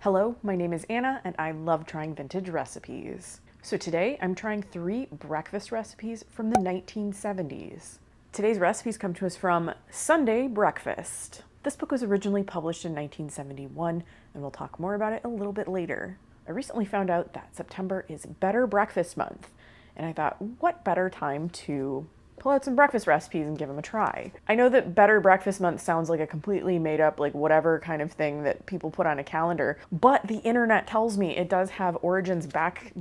Hello, my name is Anna and I love trying vintage recipes. So today I'm trying 3 breakfast recipes from the 1970s. Today's recipes come to us from Sunday Breakfast. This book was originally published in 1971 and we'll talk more about it a little bit later. I recently found out that September is Better Breakfast Month and I thought, what better time to pull out some breakfast recipes and give them a try. I know that Better Breakfast Month sounds like a completely made up, like whatever kind of thing that people put on a calendar, but the internet tells me it does have origins back,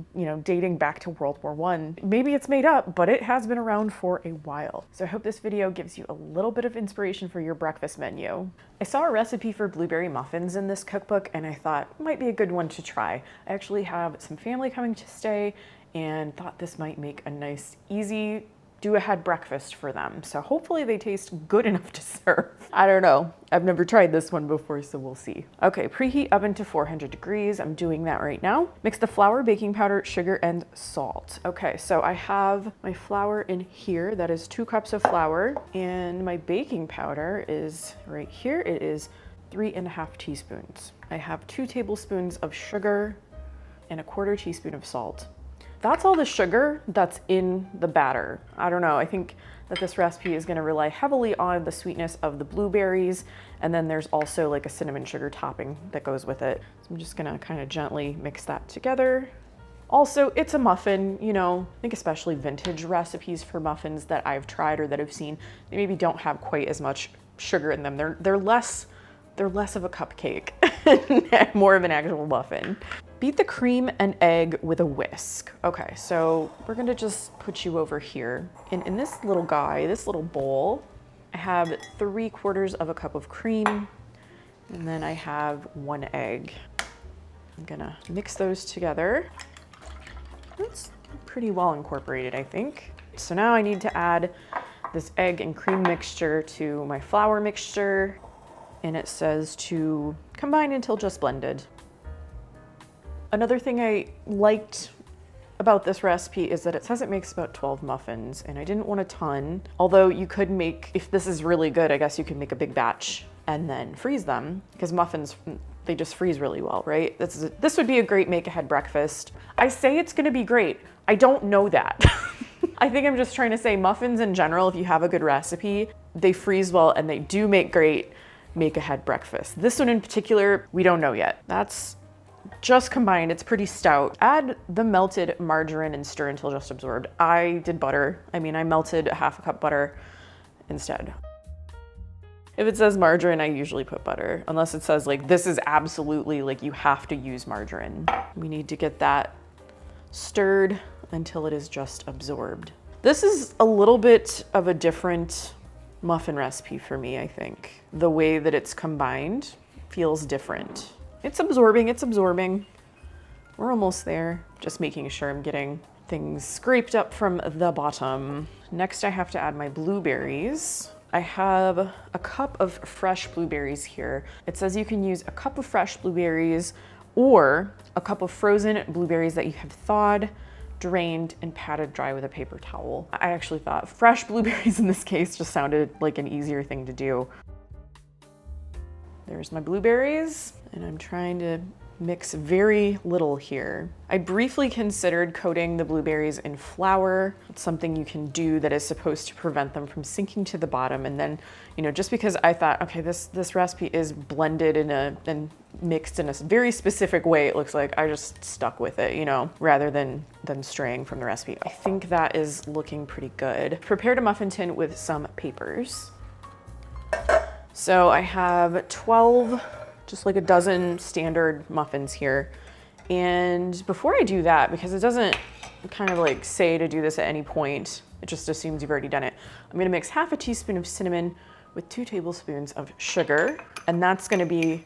dating back to World War I. Maybe it's made up, but it has been around for a while. So I hope this video gives you a little bit of inspiration for your breakfast menu. I saw a recipe for blueberry muffins in this cookbook and I thought it might be a good one to try. I actually have some family coming to stay and thought this might make a nice, easy, do-ahead breakfast for them. So hopefully they taste good enough to serve. I don't know. I've never tried this one before, so we'll see. Okay, preheat oven to 400 degrees. I'm doing that right now. Mix the flour, baking powder, sugar, and salt. Okay, so I have my flour in here. That is 2 cups of flour. And my baking powder is right here. It is 3½ teaspoons. I have 2 tablespoons of sugar and 1/4 teaspoon of salt. That's all the sugar that's in the batter. I don't know, I think that this recipe is gonna rely heavily on the sweetness of the blueberries, and then there's also like a cinnamon sugar topping that goes with it. So I'm just gonna kind of gently mix that together. Also, it's a muffin, I think especially vintage recipes for muffins that I've tried or that I've seen, they maybe don't have quite as much sugar in them. They're less of a cupcake and more of an actual muffin. Beat the cream and egg with a whisk. Okay, so we're gonna just put you over here. And in this little guy, this little bowl, I have 3/4 of a cup of cream, and then I have 1 egg. I'm gonna mix those together. That's pretty well incorporated, I think. So now I need to add this egg and cream mixture to my flour mixture, and it says to combine until just blended. Another thing I liked about this recipe is that it says it makes about 12 muffins, and I didn't want a ton. Although you could make, if this is really good, I guess you could make a big batch and then freeze them, because muffins, they just freeze really well, right? This would be a great make-ahead breakfast. I say it's gonna be great. I don't know that. I think I'm just trying to say muffins in general, if you have a good recipe, they freeze well and they do make great make-ahead breakfast. This one in particular, we don't know yet. That's just combined, it's pretty stout. Add the melted margarine and stir until just absorbed. I did butter. I melted 1/2 cup butter instead. If it says margarine, I usually put butter, unless it says like, this is absolutely like you have to use margarine. We need to get that stirred until it is just absorbed. This is a little bit of a different muffin recipe for me, I think. The way that it's combined feels different. It's absorbing. We're almost there. Just making sure I'm getting things scraped up from the bottom. Next, I have to add my blueberries. I have a cup of fresh blueberries here. It says you can use a cup of fresh blueberries or a cup of frozen blueberries that you have thawed, drained, and patted dry with a paper towel. I actually thought fresh blueberries in this case just sounded like an easier thing to do. There's my blueberries, and I'm trying to mix very little here. I briefly considered coating the blueberries in flour. It's something you can do that is supposed to prevent them from sinking to the bottom. And then, just because I thought, okay, this recipe is blended and mixed in a very specific way, it looks like, I just stuck with it, rather than straying from the recipe. I think that is looking pretty good. Prepared a muffin tin with some papers. So I have 12, just like a dozen standard muffins here. And before I do that, because it doesn't kind of like say to do this at any point, it just assumes you've already done it. I'm gonna mix 1/2 teaspoon of cinnamon with 2 tablespoons of sugar. And that's gonna be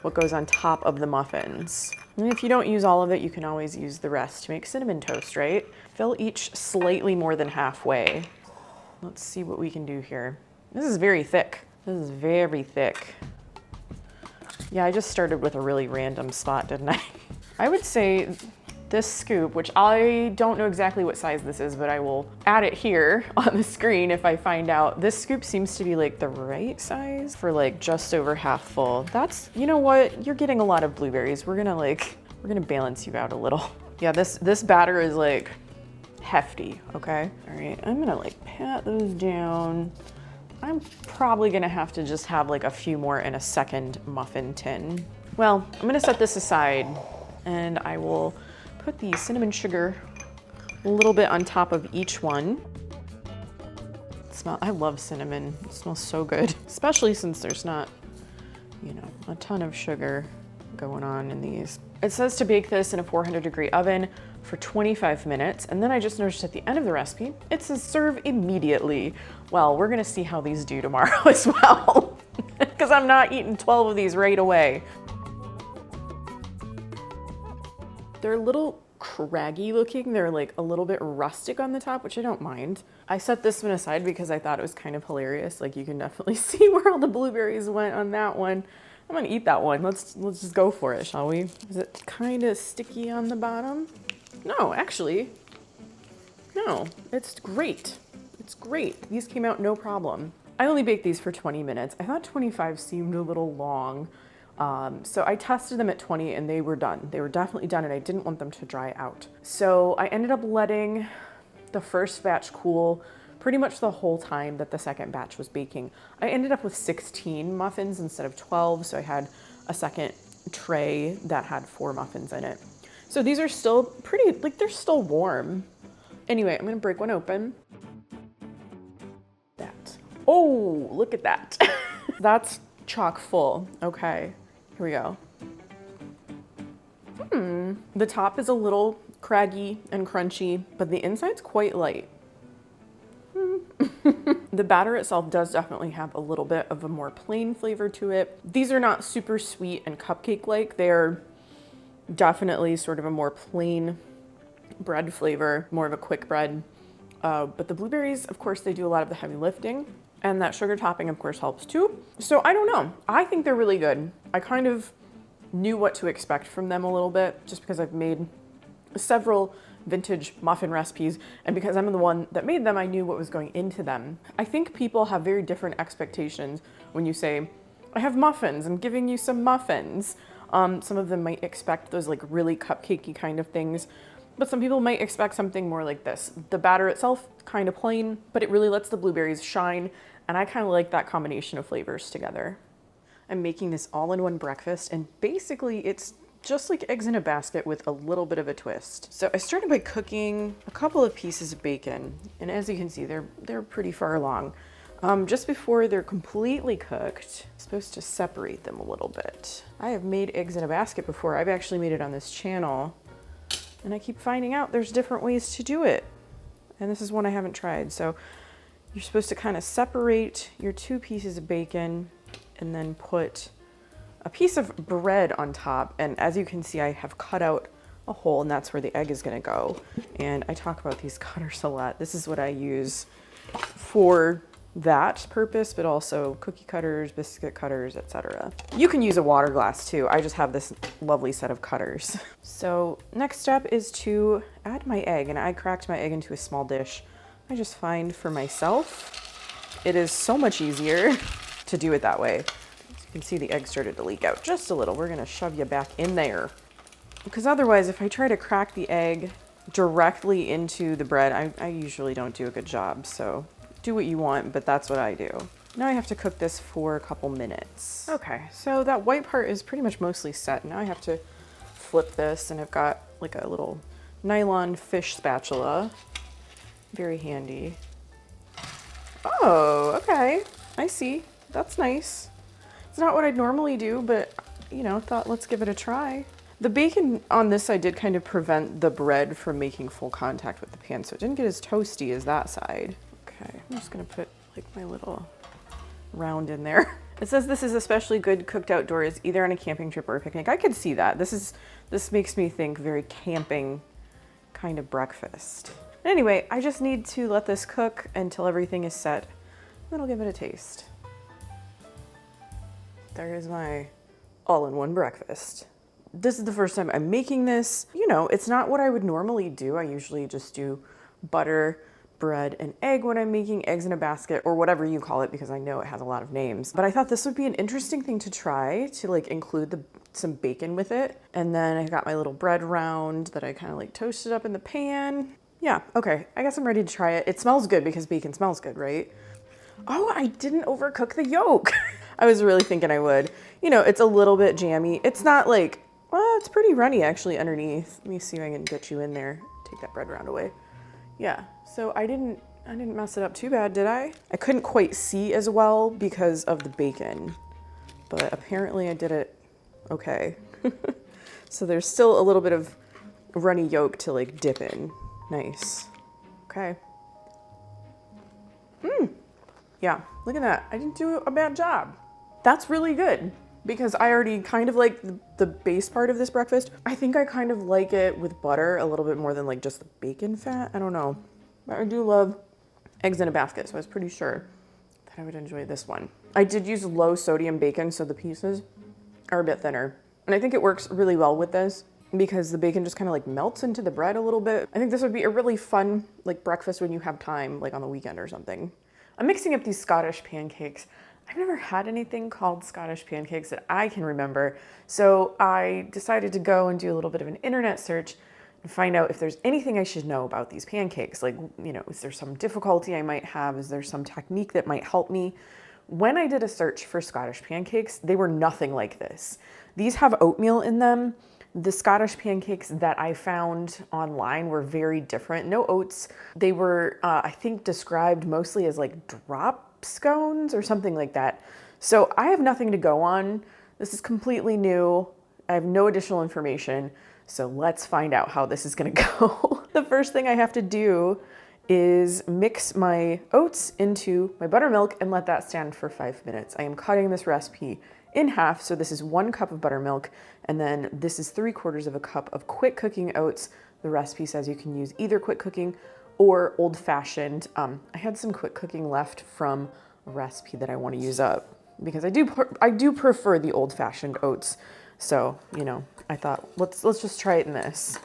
what goes on top of the muffins. And if you don't use all of it, you can always use the rest to make cinnamon toast, right? Fill each slightly more than halfway. Let's see what we can do here. This is very thick. This is very thick. Yeah, I just started with a really random spot, didn't I? I would say this scoop, which I don't know exactly what size this is, but I will add it here on the screen if I find out. This scoop seems to be like the right size for like just over half full. That's, you know what? You're getting a lot of blueberries. We're gonna balance you out a little. Yeah, this batter is like hefty, okay? All right, I'm gonna like pat those down. I'm probably gonna have to just have like a few more in a second muffin tin. Well, I'm gonna set this aside and I will put the cinnamon sugar a little bit on top of each one. I love cinnamon. It smells so good, especially since there's not, you know, a ton of sugar going on in these. It says to bake this in a 400-degree oven for 25 minutes. And then I just noticed at the end of the recipe, it says serve immediately. Well, we're gonna see how these do tomorrow as well, because I'm not eating 12 of these right away. They're a little craggy looking. They're like a little bit rustic on the top, which I don't mind. I set this one aside because I thought it was kind of hilarious. Like you can definitely see where all the blueberries went on that one. I'm gonna eat that one. Let's just go for it, shall we? Is it kind of sticky on the bottom? No, actually, no, it's great. It's great. These came out no problem. I only baked these for 20 minutes. I thought 25 seemed a little long. So I tested them at 20 and they were done. They were definitely done and I didn't want them to dry out. So I ended up letting the first batch cool pretty much the whole time that the second batch was baking. I ended up with 16 muffins instead of 12. So I had a second tray that had 4 muffins in it. So these are still pretty, like they're still warm. Anyway, I'm gonna break one open. Oh, look at that. That's chock full. Okay, here we go. The top is a little craggy and crunchy, but the inside's quite light. The batter itself does definitely have a little bit of a more plain flavor to it. These are not super sweet and cupcake-like. They're definitely sort of a more plain bread flavor, more of a quick bread. But the blueberries, of course, they do a lot of the heavy lifting. And that sugar topping, of course, helps too. So I don't know. I think they're really good. I kind of knew what to expect from them a little bit just because I've made several vintage muffin recipes. And because I'm the one that made them, I knew what was going into them. I think people have very different expectations when you say, I have muffins, I'm giving you some muffins. Some of them might expect those like really cupcakey kind of things. But some people might expect something more like this. The batter itself, kind of plain, but it really lets the blueberries shine, and I kind of like that combination of flavors together. I'm making this all-in-one breakfast, and basically it's just like eggs in a basket with a little bit of a twist. So I started by cooking a couple of pieces of bacon, and as you can see, they're pretty far along. Just before they're completely cooked, I'm supposed to separate them a little bit. I have made eggs in a basket before. I've actually made it on this channel. And I keep finding out there's different ways to do it. And this is one I haven't tried. So you're supposed to kind of separate your 2 pieces of bacon and then put a piece of bread on top. And as you can see, I have cut out a hole and that's where the egg is gonna go. And I talk about these cutters a lot. This is what I use for that purpose, but also cookie cutters, biscuit cutters, etc. You can use a water glass too. I just have this lovely set of cutters. So next step is to add my egg, and I cracked my egg into a small dish. I just find for myself, it is so much easier to do it that way. As you can see, the egg started to leak out just a little. We're gonna shove you back in there. Because otherwise, if I try to crack the egg directly into the bread, I usually don't do a good job, so do what you want, but that's what I do. Now I have to cook this for a couple minutes. Okay, so that white part is pretty much mostly set. Now I have to flip this, and I've got like a little nylon fish spatula. Very handy. Oh, okay, I see. That's nice. It's not what I'd normally do, but you know, thought let's give it a try. The bacon on this side did kind of prevent the bread from making full contact with the pan, so it didn't get as toasty as that side. Okay, I'm just gonna put like my little round in there. It says this is especially good cooked outdoors, either on a camping trip or a picnic. I could see that. This makes me think very camping kind of breakfast. Anyway, I just need to let this cook until everything is set. Then I'll give it a taste. There is my all-in-one breakfast. this is the first time I'm making this. You know, it's not what I would normally do. I usually just do butter, bread, and egg when I'm making eggs in a basket, or whatever you call it, because I know it has a lot of names. But I thought this would be an interesting thing to try, to like include some bacon with it. And then I got my little bread round that I kind of like toasted up in the pan. Yeah, okay, I guess I'm ready to try it. It smells good because bacon smells good, right? Oh, I didn't overcook the yolk. I was really thinking I would. You know, it's a little bit jammy. It's not like, well, it's pretty runny actually underneath. Let me see if I can get you in there. Take that bread round away. Yeah, so I didn't mess it up too bad, did I? I couldn't quite see as well because of the bacon, but apparently I did it okay. So there's still a little bit of runny yolk to like dip in. Nice. Okay. Yeah, look at that. I didn't do a bad job. That's really good because I already kind of like the base part of this breakfast. I think I kind of like it with butter a little bit more than like just the bacon fat. I don't know. But I do love eggs in a basket, so I was pretty sure that I would enjoy this one. I did use low sodium bacon, so the pieces are a bit thinner. And I think it works really well with this because the bacon just kind of like melts into the bread a little bit. I think this would be a really fun like breakfast when you have time, like on the weekend or something. I'm mixing up these Scottish pancakes. I've never had anything called Scottish pancakes that I can remember. So I decided to go and do a little bit of an internet search and find out if there's anything I should know about these pancakes. Like, you know, is there some difficulty I might have? Is there some technique that might help me? When I did a search for Scottish pancakes, they were nothing like this. These have oatmeal in them. The Scottish pancakes that I found online were very different. No oats. They were, I think, described mostly as like drop scones or something like that. So I have nothing to go on. This is completely new. I have no additional information. So let's find out how this is gonna go. The first thing I have to do is mix my oats into my buttermilk and let that stand for 5 minutes. I am cutting this recipe in half. So this is 1 cup of buttermilk, and then this is 3/4 of a cup of quick cooking oats. The recipe says you can use either quick cooking or old fashioned. I had some quick cooking left from a recipe that I want to use up because I do prefer the old fashioned oats. So, you know, I thought let's just try it in this.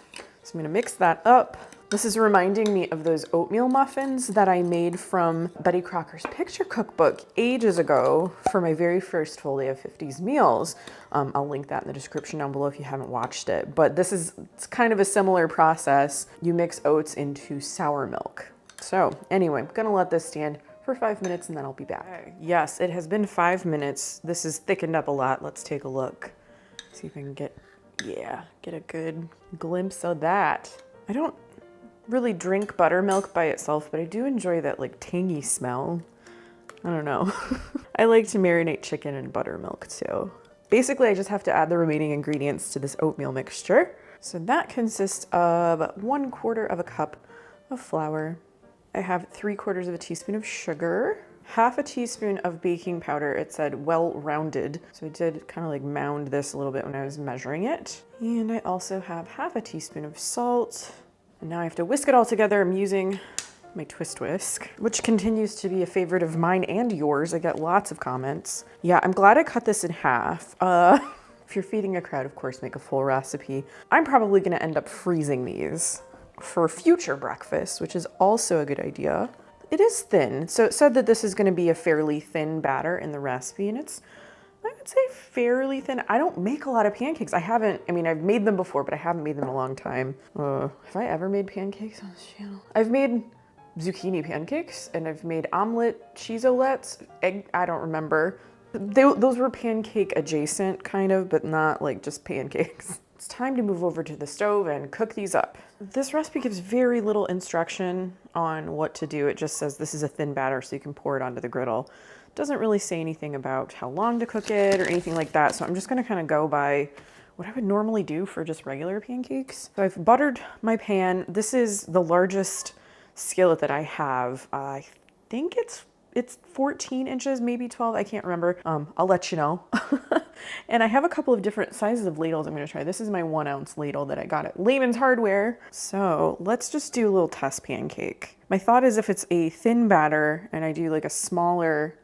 So I'm gonna mix that up. This is reminding me of those oatmeal muffins that I made from Betty Crocker's picture cookbook ages ago for my very first full day of 50s meals. I'll link that in the description down below if you haven't watched it. But it's kind of a similar process. You mix oats into sour milk. So anyway, I'm gonna let this stand for 5 minutes and then I'll be back. Okay. Yes, it has been 5 minutes. This is thickened up a lot. Let's take a look. See if I can get a good glimpse of that. I don't really drink buttermilk by itself, but I do enjoy that like tangy smell. I don't know. I like to marinate chicken in buttermilk too. Basically, I just have to add the remaining ingredients to this oatmeal mixture. So that consists of 1/4 of a cup of flour. I have 3/4 of a teaspoon of sugar, 1/2 teaspoon of baking powder. It said well rounded. So I did kind of like mound this a little bit when I was measuring it. And I also have 1/2 teaspoon of salt. And now I have to whisk it all together. I'm using my twist whisk, which continues to be a favorite of mine and yours. I get lots of comments. Yeah, I'm glad I cut this in half. If you're feeding a crowd, of course, make a full recipe. I'm probably gonna end up freezing these for future breakfast, which is also a good idea. It is thin. So it said that this is gonna be a fairly thin batter in the recipe, and it's, I would say, fairly thin. I don't make a lot of pancakes. I've made them before, but I haven't made them in a long time. Have I ever made pancakes on this channel? I've made zucchini pancakes, and I've made omelet cheeseolettes. Egg, I don't remember. Those were pancake adjacent, kind of, but not like just pancakes. It's time to move over to the stove and cook these up. This recipe gives very little instruction on what to do. It just says this is a thin batter so you can pour it onto the griddle. Doesn't really say anything about how long to cook it or anything like that. So I'm just gonna kind of go by what I would normally do for just regular pancakes. So I've buttered my pan. This is the largest skillet that I have. I think it's 14 inches, maybe 12, I can't remember. I'll let you know. And I have a couple of different sizes of ladles I'm gonna try. This is my 1 ounce ladle that I got at Layman's Hardware. So let's just do a little test pancake. My thought is if it's a thin batter and I do like a smaller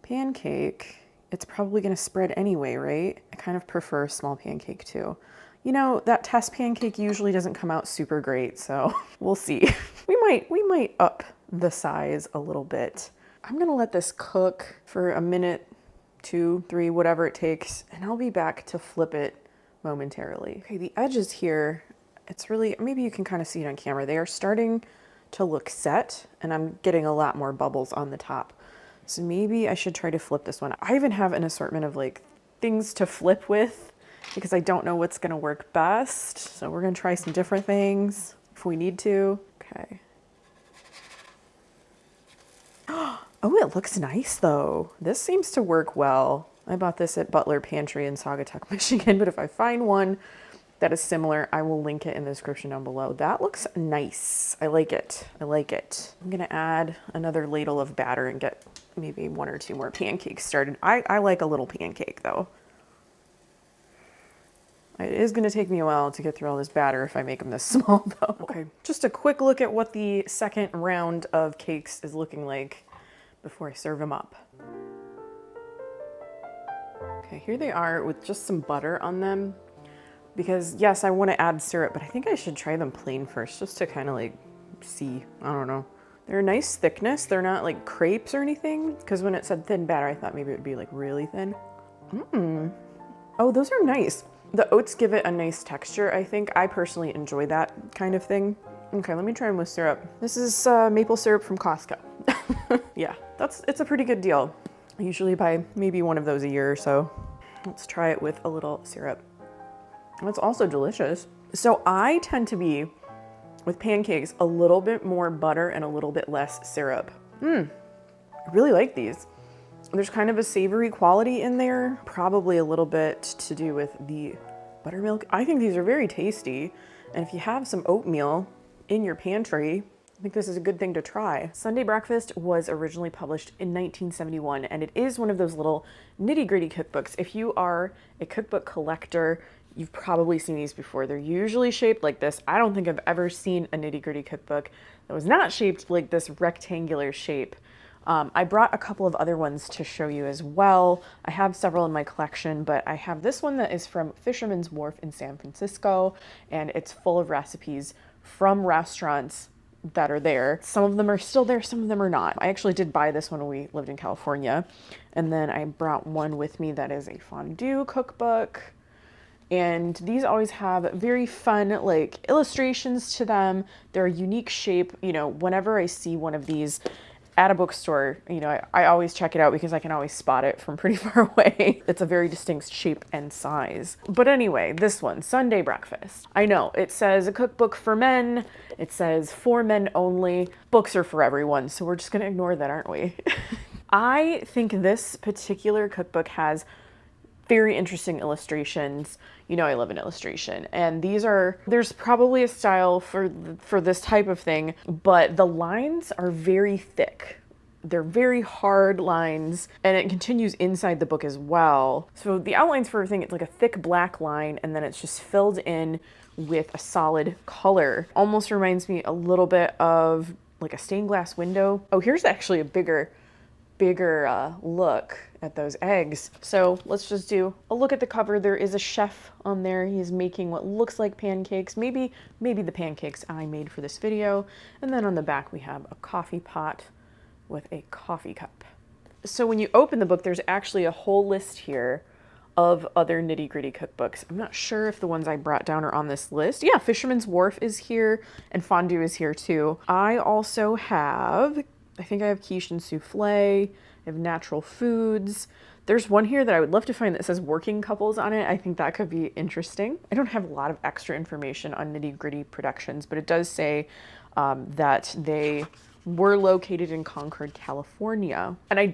pancake, it's probably going to spread anyway, right? I kind of prefer a small pancake too. You know, that test pancake usually doesn't come out super great, so we'll see. We might up the size a little bit. I'm going to let this cook for a minute, 2, 3, whatever it takes, and I'll be back to flip it momentarily. Okay, the edges here, it's really, maybe you can kind of see it on camera. They are starting to look set, and I'm getting a lot more bubbles on the top. So maybe I should try to flip this one. I even have an assortment of like things to flip with because I don't know what's gonna work best. So we're gonna try some different things if we need to. Okay. Oh, it looks nice though. This seems to work well. I bought this at Butler Pantry in Saugatuck, Michigan, but if I find one that is similar, I will link it in the description down below. That looks nice. I like it. I like it. I'm gonna add another ladle of batter and get maybe 1 or 2 more pancakes started. I like a little pancake though. It is gonna take me a while to get through all this batter if I make them this small though. Okay, just a quick look at what the second round of cakes is looking like before I serve them up. Okay, here they are with just some butter on them. Because yes, I want to add syrup, but I think I should try them plain first just to kind of like see. I don't know. They're a nice thickness. They're not like crepes or anything. Because when it said thin batter, I thought maybe it would be like really thin. Oh, those are nice. The oats give it a nice texture, I think. I personally enjoy that kind of thing. Okay, let me try them with syrup. This is maple syrup from Costco. Yeah, it's a pretty good deal. I usually buy maybe one of those a year or so. Let's try it with a little syrup. It's also delicious. So I tend to be, with pancakes, a little bit more butter and a little bit less syrup. I really like these. There's kind of a savory quality in there, probably a little bit to do with the buttermilk. I think these are very tasty. And if you have some oatmeal in your pantry, I think this is a good thing to try. Sunday Breakfast was originally published in 1971, and it is one of those little nitty-gritty cookbooks. If you are a cookbook collector, you've probably seen these before. They're usually shaped like this. I don't think I've ever seen a nitty-gritty cookbook that was not shaped like this rectangular shape. I brought a couple of other ones to show you as well. I have several in my collection, but I have this one that is from Fisherman's Wharf in San Francisco, and it's full of recipes from restaurants that are there. Some of them are still there, some of them are not. I actually did buy this one when we lived in California, and then I brought one with me that is a fondue cookbook. And these always have very fun like illustrations to them. They're a unique shape. You know, whenever I see one of these at a bookstore, you know, I always check it out because I can always spot it from pretty far away. It's a very distinct shape and size. But anyway, this one, Sunday Breakfast. I know it says a cookbook for men. It says for men only. Books are for everyone. So we're just going to ignore that, aren't we? I think this particular cookbook has very interesting illustrations. You know, I love an illustration, and there's probably a style for this type of thing, but the lines are very thick. They're very hard lines, and it continues inside the book as well. So the outlines for everything, it's like a thick black line, and then it's just filled in with a solid color. Almost reminds me a little bit of like a stained glass window. Oh, here's actually a bigger look at those eggs. So let's just do a look at the cover. There is a chef on there. He's making what looks like pancakes, maybe the pancakes I made for this video. And then on the back we have a coffee pot with a coffee cup. So when you open the book, there's actually a whole list here of other nitty-gritty cookbooks. I'm not sure if the ones I brought down are on this list. Yeah, Fisherman's Wharf is here, and Fondue is here too. I also have, I think I have quiche and souffle. I have natural foods. There's one here that I would love to find that says working couples on it. I think that could be interesting. I don't have a lot of extra information on nitty-gritty productions, but it does say that they were located in Concord, California. And I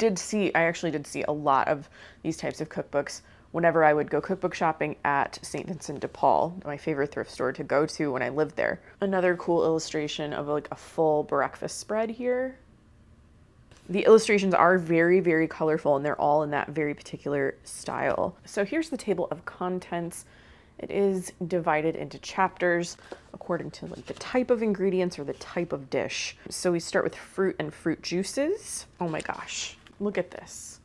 actually did see a lot of these types of cookbooks whenever I would go cookbook shopping at St. Vincent de Paul, my favorite thrift store to go to when I lived there. Another cool illustration of like a full breakfast spread here. The illustrations are very, very colorful, and they're all in that very particular style. So here's the table of contents. It is divided into chapters according to like the type of ingredients or the type of dish. So we start with fruit and fruit juices. Oh my gosh, look at this.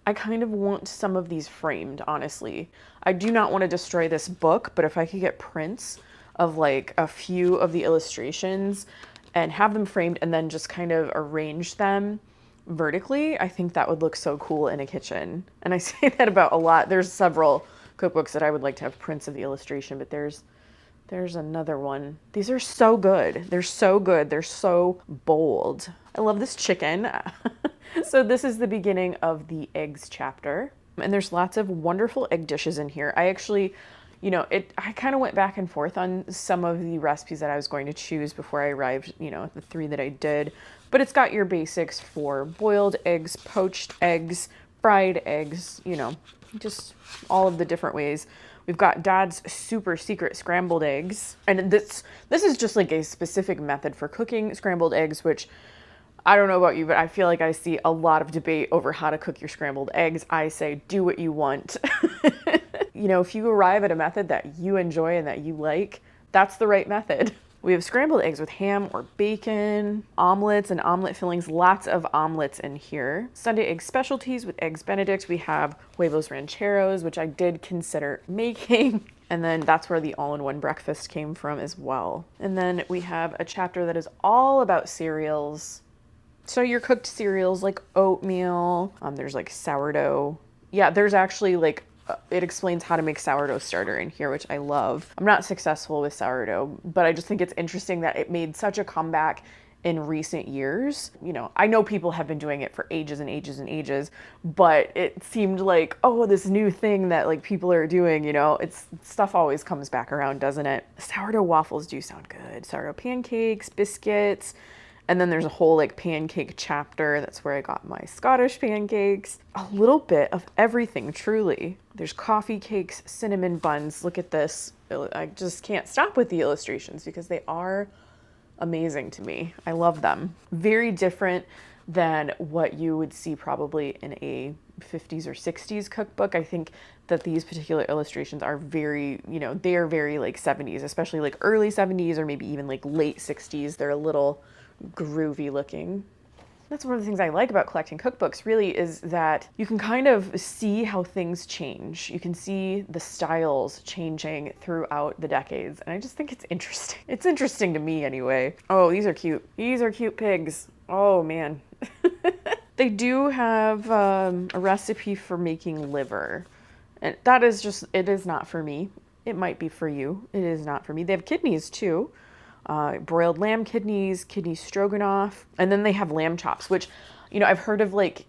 I kind of want some of these framed, honestly. I do not want to destroy this book, but if I could get prints of like a few of the illustrations and have them framed and then just kind of arrange them vertically, I think that would look so cool in a kitchen. And I say that about a lot. There's several cookbooks that I would like to have prints of the illustration, but there's another one. These are so good. They're so good. They're so bold. I love this chicken. So this is the beginning of the eggs chapter. And there's lots of wonderful egg dishes in here. I actually, I kind of went back and forth on some of the recipes that I was going to choose before I arrived, at the 3 that I did. But it's got your basics for boiled eggs, poached eggs, fried eggs, just all of the different ways. We've got Dad's super secret scrambled eggs. And this is just like a specific method for cooking scrambled eggs, which I don't know about you, but I feel like I see a lot of debate over how to cook your scrambled eggs. I say, do what you want. If you arrive at a method that you enjoy and that you like, that's the right method. We have scrambled eggs with ham or bacon, omelets and omelet fillings, lots of omelets in here. Sunday egg specialties with eggs Benedict. We have huevos rancheros, which I did consider making. And then that's where the all-in-one breakfast came from as well. And then we have a chapter that is all about cereals. So your cooked cereals like oatmeal, there's like sourdough. Yeah, there's actually like, it explains how to make sourdough starter in here, which I love. I'm not successful with sourdough, but I just think it's interesting that it made such a comeback in recent years. I know people have been doing it for ages and ages and ages, but it seemed like, oh, this new thing that like people are doing, it's stuff always comes back around, doesn't it? Sourdough waffles do sound good. Sourdough pancakes, biscuits. And then there's a whole like pancake chapter. That's where I got my Scottish pancakes. A little bit of everything, truly. There's coffee cakes, cinnamon buns. Look at this. I just can't stop with the illustrations because they are amazing to me. I love them. Very different than what you would see probably in a 50s or 60s cookbook. I think that these particular illustrations are very, they are very like 70s, especially like early 70s or maybe even like late 60s. They're a little groovy looking. That's one of the things I like about collecting cookbooks really is that you can kind of see how things change. You can see the styles changing throughout the decades. And I just think it's interesting. It's interesting to me anyway. Oh, these are cute. These are cute pigs. Oh man. They do have a recipe for making liver. And that is just, it is not for me. It might be for you. It is not for me. They have kidneys too. Broiled lamb kidneys, kidney stroganoff, and then they have lamb chops, which, I've heard of like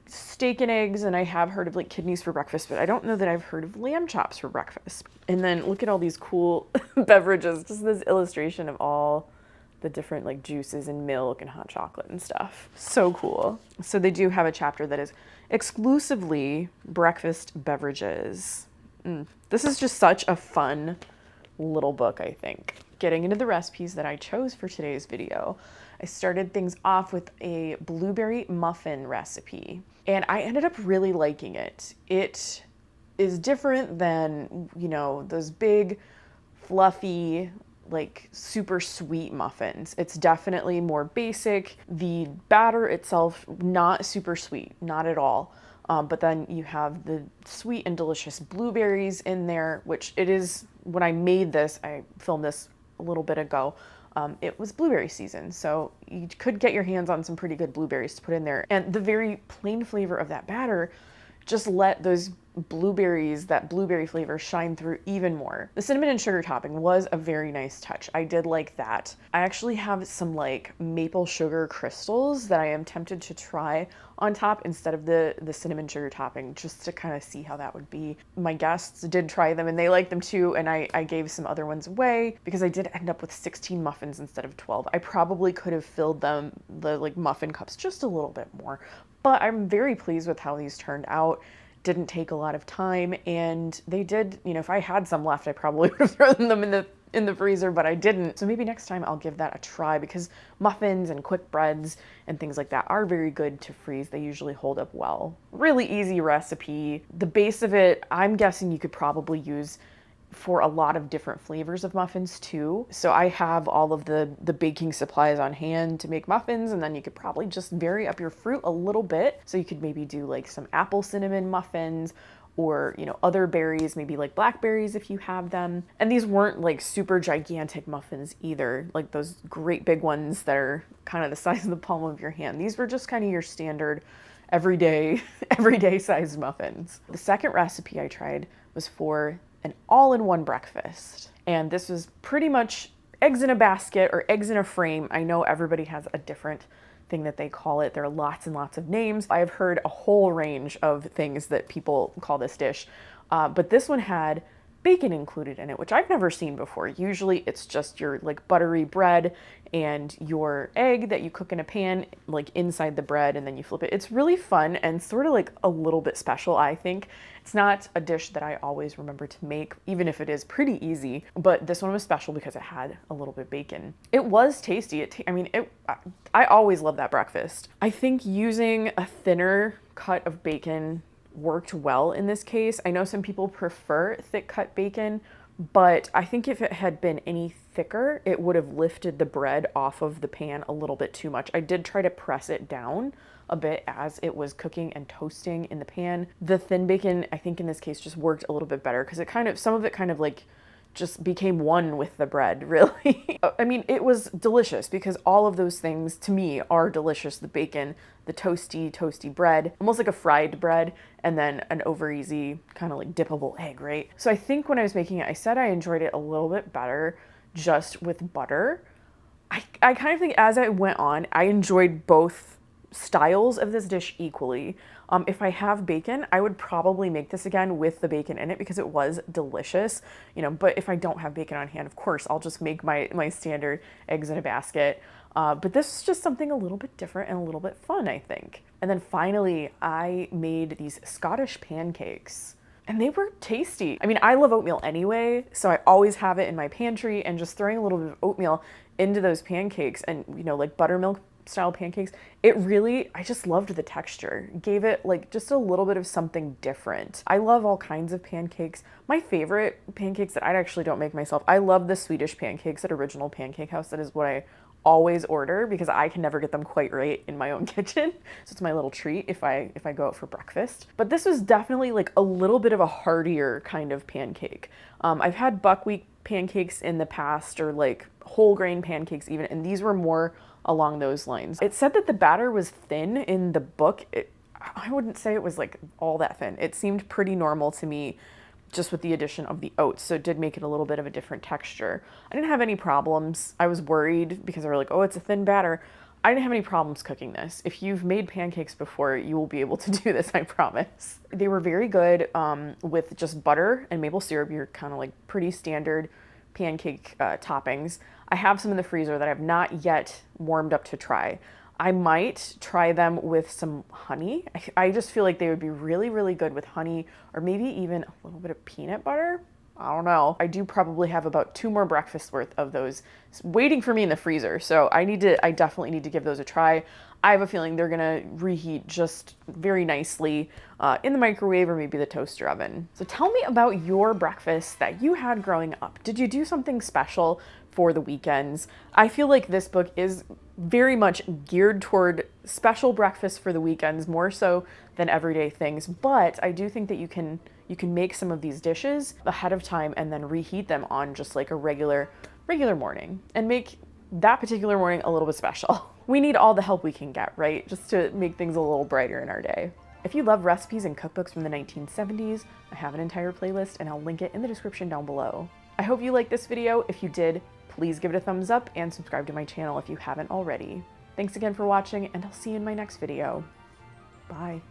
steak and eggs, and I have heard of like kidneys for breakfast, but I don't know that I've heard of lamb chops for breakfast. And then look at all these cool beverages, just this illustration of all the different like juices and milk and hot chocolate and stuff. So cool. So they do have a chapter that is exclusively breakfast beverages. This is just such a fun little book, I think. Getting into the recipes that I chose for today's video, I started things off with a blueberry muffin recipe, and I ended up really liking it. It is different than, those big, fluffy, like super sweet muffins. It's definitely more basic. The batter itself, not super sweet, not at all. But then you have the sweet and delicious blueberries in there, which it is, when I made this, I filmed this a little bit ago, it was blueberry season. So you could get your hands on some pretty good blueberries to put in there. And the very plain flavor of that batter just let those blueberries, that blueberry flavor shine through even more. The cinnamon and sugar topping was a very nice touch. I did like that. I actually have some like maple sugar crystals that I am tempted to try on top instead of the cinnamon sugar topping, just to kind of see how that would be. My guests did try them and they liked them too, and I gave some other ones away because I did end up with 16 muffins instead of 12. I probably could have filled them, the like muffin cups, just a little bit more, but I'm very pleased with how these turned out. Didn't take a lot of time, and they did, if I had some left, I probably would have thrown them in the freezer, but I didn't. So maybe next time I'll give that a try, because muffins and quick breads and things like that are very good to freeze. They usually hold up well. Really easy recipe. The base of it, I'm guessing you could probably use for a lot of different flavors of muffins too. So I have all of the baking supplies on hand to make muffins, and then you could probably just vary up your fruit a little bit. So you could maybe do like some apple cinnamon muffins, or, you know, other berries, maybe like blackberries if you have them. And these weren't like super gigantic muffins either, like those great big ones that are kind of the size of the palm of your hand. These were just kind of your standard everyday sized muffins. The second recipe I tried was for an all-in-one breakfast. And this was pretty much eggs in a basket or eggs in a frame. I know everybody has a different thing that they call it. There are lots and lots of names. I have heard a whole range of things that people call this dish. But this one had bacon included in it, which I've never seen before. Usually it's just your like buttery bread and your egg that you cook in a pan, like inside the bread, and then you flip it. It's really fun and sort of like a little bit special, I think. It's not a dish that I always remember to make, even if it is pretty easy, but this one was special because it had a little bit of bacon. It was tasty. I always love that breakfast. I think using a thinner cut of bacon worked well in this case. I know some people prefer thick cut bacon, but I think if it had been any thicker, it would have lifted the bread off of the pan a little bit too much. I did try to press it down a bit as it was cooking and toasting in the pan. The thin bacon, I think in this case, just worked a little bit better because some of it kind of like just became one with the bread, really. I mean, it was delicious because all of those things to me are delicious. The bacon, the toasty bread, almost like a fried bread, and then an over easy kind of like dippable egg, right? So I think when I was making it, I said I enjoyed it a little bit better just with butter. I kind of think as I went on, I enjoyed both styles of this dish equally. If I have bacon, I would probably make this again with the bacon in it because it was delicious, you know, but if I don't have bacon on hand, of course, I'll just make my standard eggs in a basket. But this is just something a little bit different and a little bit fun, I think. And then finally, I made these Scottish pancakes. And they were tasty. I mean, I love oatmeal anyway, so I always have it in my pantry, and just throwing a little bit of oatmeal into those pancakes and, you know, like buttermilk style pancakes, I just loved the texture. Gave it like just a little bit of something different. I love all kinds of pancakes. My favorite pancakes that I actually don't make myself, I love the Swedish pancakes at Original Pancake House. That is what I always order because I can never get them quite right in my own kitchen. So it's my little treat if I go out for breakfast. But this was definitely like a little bit of a heartier kind of pancake. I've had buckwheat pancakes in the past, or like whole grain pancakes even, and these were more along those lines. It said that the batter was thin in the book. I wouldn't say it was like all that thin. It seemed pretty normal to me just with the addition of the oats, so it did make it a little bit of a different texture. I didn't have any problems. I was worried because they were like, oh, it's a thin batter. I didn't have any problems cooking this. If you've made pancakes before, you will be able to do this, I promise. They were very good with just butter and maple syrup, your kind of like pretty standard pancake toppings. I have some in the freezer that I have not yet warmed up to try. I might try them with some honey. I just feel like they would be really, really good with honey, or maybe even a little bit of peanut butter. I don't know. I do probably have about 2 more breakfasts worth of those waiting for me in the freezer. So I definitely need to give those a try. I have a feeling they're gonna reheat just very nicely in the microwave or maybe the toaster oven. So tell me about your breakfast that you had growing up. Did you do something special for the weekends? I feel like this book is very much geared toward special breakfasts for the weekends, more so than everyday things. But I do think that you can make some of these dishes ahead of time and then reheat them on just like a regular morning and make that particular morning a little bit special. We need all the help we can get, right? Just to make things a little brighter in our day. If you love recipes and cookbooks from the 1970s, I have an entire playlist and I'll link it in the description down below. I hope you liked this video. If you did, please give it a thumbs up and subscribe to my channel if you haven't already. Thanks again for watching, and I'll see you in my next video. Bye.